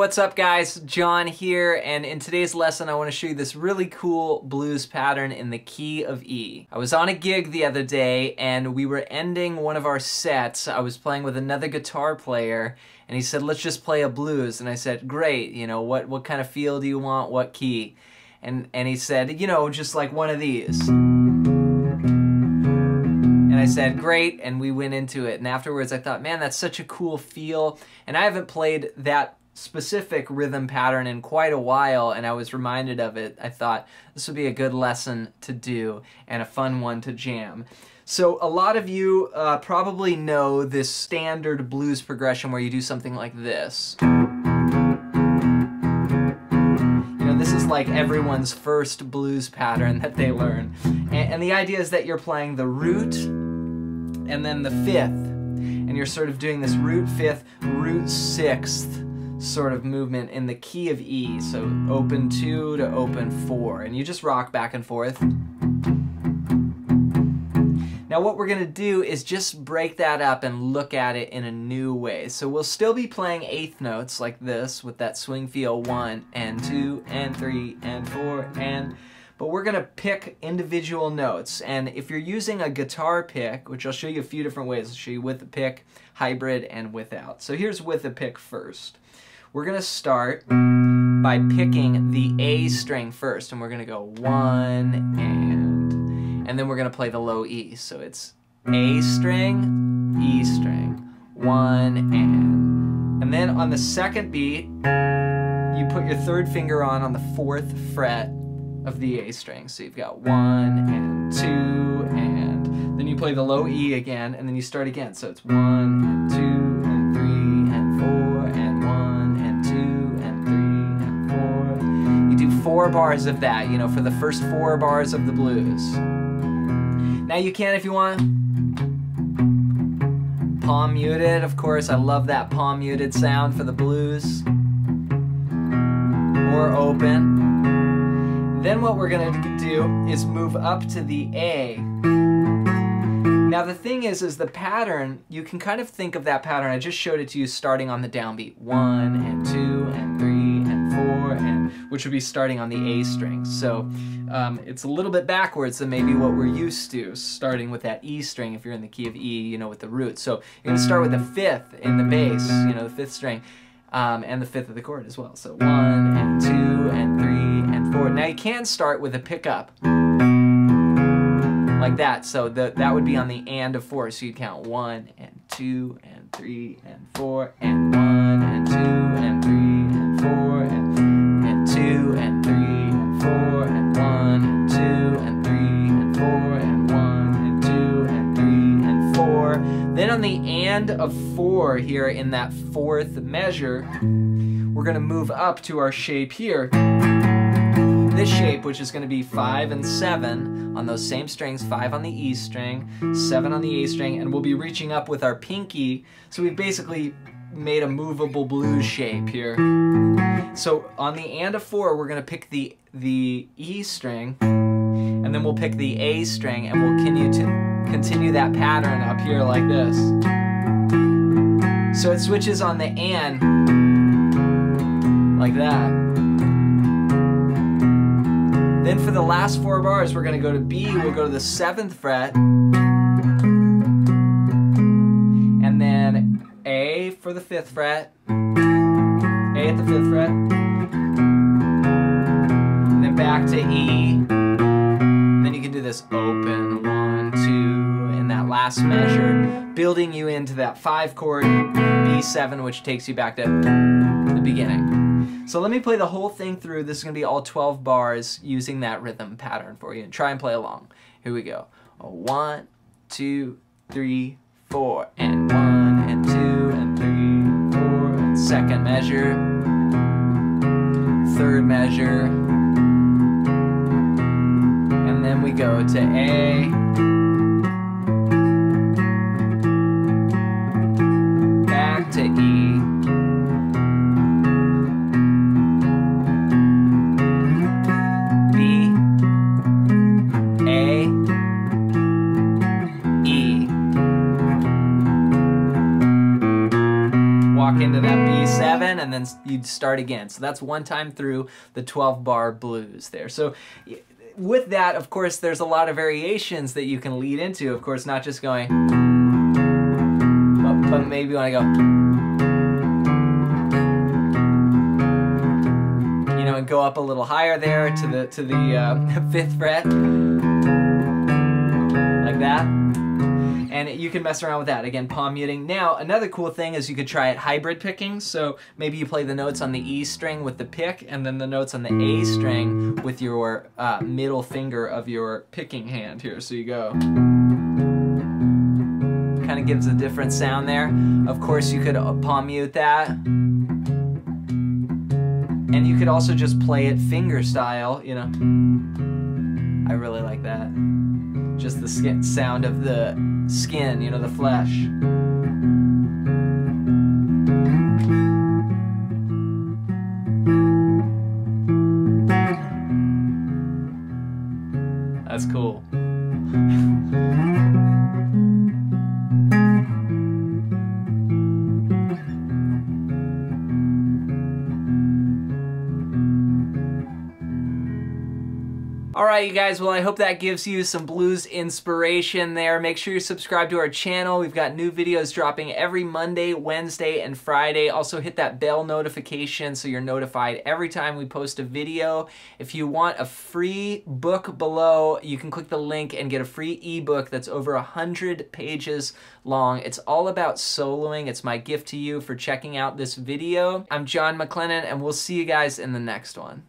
what's up guys? John here, and in today's lesson I want to show you this really cool blues pattern in the key of E. I was on a gig the other day and we were ending one of our sets. I was playing with another guitar player and he said, let's just play a blues. And I said, great, you know, what kind of feel do you want, what key? And he said, you know, just like one of these. And I said, great, and we went into it. And afterwards I thought, man, that's such a cool feel. And I haven't played that specific rhythm pattern in quite a while, and I was reminded of it. I thought this would be a good lesson to do and a fun one to jam. So a lot of you probably know this standard blues progression where you do something like this. You know, this is like everyone's first blues pattern that they learn. And the idea is that you're playing the root and then the fifth, and you're sort of doing this root fifth, root sixth sort of movement in the key of E. So open 2 to open 4, and you just rock back and forth. Now what we're gonna do is just break that up and look at it in a new way. So we'll still be playing eighth notes like this with that swing feel 1 and 2 and 3 and 4 but we're gonna pick individual notes. And if you're using a guitar pick, which I'll show you a few different ways, I'll show you with a pick, hybrid, and without. So here's with a pick first. We're gonna start by picking the A string first, and we're gonna go 1 and then we're gonna play the low E. So it's A string, E string, 1 and then on the second beat, you put your third finger on the 4th fret of the A string. So you've got 1 and 2 and then you play the low E again, and then you start again. So it's 1 and 2 and 3 and 4 and 1 and 2 and 3 and 4. You do 4 bars of that, you know, for the first 4 bars of the blues. Now you can, if you want, palm muted, of course. I love that palm muted sound for the blues. Or open. Then what we're gonna do is move up to the A. Now the thing is the pattern, you can kind of think of that pattern, I just showed it to you starting on the downbeat. 1 and 2 and 3 and 4, and which would be starting on the A string. So it's a little bit backwards than maybe what we're used to, starting with that E string if you're in the key of E, you know, with the root. So you're gonna start with the 5th in the bass, you know, the 5th string, and the 5th of the chord as well. So 1 and 2 and 3 and 4. Now you can start with a pickup like that, so that would be on the and of 4, so you'd count 1 and 2 and 3 and 4 and 1 and 2 and 3 and 4 and 2 and 3 and 4 and 1 and 2 and 3 and 4 and 1 and 2 and 3 and 4. Then on the and of 4 here in that 4th measure, we're going to move up to our shape here. This shape, which is going to be 5 and 7 on those same strings, 5 on the E string, 7 on the A string, and we'll be reaching up with our pinky. So we've basically made a movable blues shape here. So on the and of 4, we're going to pick the E string, and then we'll pick the A string, and we'll continue that pattern up here like this. So it switches on the and like that. Then for the last 4 bars, we're going to go to B, we'll go to the 7th fret, and then A for the 5th fret, A at the 5th fret, and then back to E. Then you can do this open 1, 2 in that last measure, building you into that 5 chord B7, which takes you back to the beginning. So let me play the whole thing through. This is going to be all 12 bars using that rhythm pattern for you. And try and play along. Here we go. 1, 2, 3, 4. And 1 and 2 and 3 and 4. And 2nd measure. 3rd measure. And then we go to A. Back to E. Into that B7 and then then you'd start again. So that's one time through the 12-bar blues there. So with that, of course, there's a lot of variations that you can lead into. Of course, not just going, but maybe you want to go, you know, and go up a little higher there to the 5th fret, like that. And you can mess around with that. Again, palm muting. Now, another cool thing is you could try it hybrid picking. So maybe you play the notes on the E string with the pick, and then the notes on the A string with your middle finger of your picking hand here. So you go. Kind of gives a different sound there. Of course, you could palm mute that. And you could also just play it finger style, you know. I really like that. Just the sound of the skin, you know, the flesh. That's cool. All right, you guys, well, I hope that gives you some blues inspiration there. Make sure you subscribe to our channel. We've got new videos dropping every Monday, Wednesday, and Friday. Also, hit that bell notification so you're notified every time we post a video. If you want a free book below, you can click the link and get a free ebook that's over 100 pages long. It's all about soloing. It's my gift to you for checking out this video. I'm John MacLennan, and we'll see you guys in the next one.